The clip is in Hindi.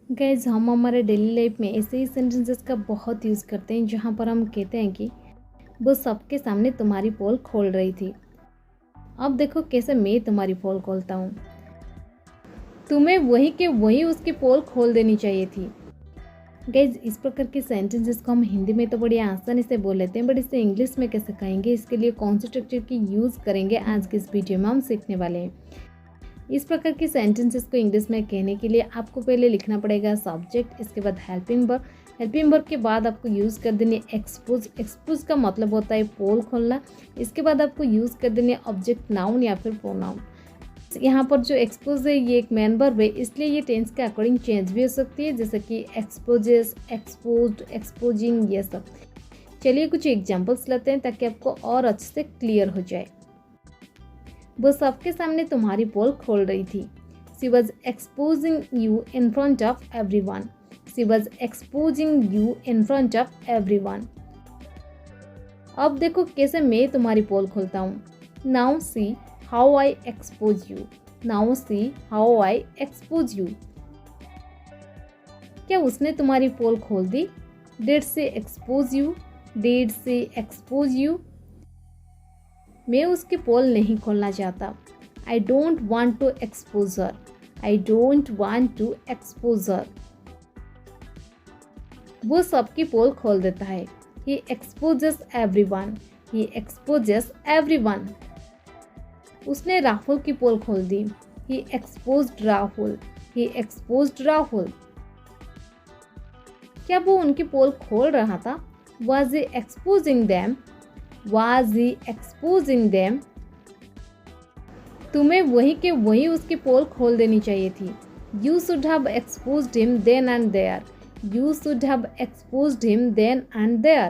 गाइज हम हमारे डेली लाइफ में ऐसे ही सेंटेंसेस का बहुत यूज़ करते हैं जहाँ पर हम कहते हैं कि वो सबके सामने तुम्हारी पोल खोल रही थी। अब देखो कैसे मैं तुम्हारी पोल खोलता हूँ। तुम्हें वही के वही उसकी पोल खोल देनी चाहिए थी। गाइज इस प्रकार के सेंटेंसेस को हम हिंदी में तो बड़ी आसानी से बोल लेते हैं, बट इसे इंग्लिश में कैसे कहेंगे, इसके लिए कौन से स्ट्रक्चर की यूज़ करेंगे आज के इस वीडियो में हम सीखने वाले हैं। इस प्रकार की सेंटेंसेस को इंग्लिश में कहने के लिए आपको पहले लिखना पड़ेगा सब्जेक्ट, इसके बाद हेल्पिंग वर्ब, हेल्पिंग वर्ब के बाद आपको यूज़ कर देनी एक्सपोज। एक्सपोज का मतलब होता है पोल खोलना। इसके बाद आपको यूज़ कर देनी ऑब्जेक्ट नाउन या फिर प्रोनाउन। यहाँ पर जो एक्सपोज है ये एक मेन वर्ब है, इसलिए ये टेंस के अकॉर्डिंग चेंज भी हो सकती है, जैसे कि एक्सपोजेस, एक्सपोज्ड, एक्सपोजिंग, ये सब। चलिए कुछ एग्जाम्पल्स लेते हैं ताकि आपको और अच्छे से क्लियर हो जाए। वो सबके सामने तुम्हारी पोल खोल रही थी। She was exposing you in front of everyone. She was exposing you in front of everyone. अब देखो कैसे मैं तुम्हारी पोल खोलता हूँ। Now see how I expose you. Now see how I expose you. क्या उसने तुम्हारी पोल खोल दी? Did she expose you? Did she expose you? मैं उसकी पोल नहीं खोलना चाहता। I don't want to expose her. I don't want to expose her. वो सबकी पोल खोल देता है। He exposes everyone. He exposes everyone. उसने राहुल की पोल खोल दी। He exposed Rahul. He exposed Rahul. क्या वो उनकी पोल खोल रहा था? Was he exposing them? Was he exposing them? तुम्हें वही के वही उसकी पोल खोल देनी चाहिए थी। You should have exposed him then and there. You should have exposed him then and there.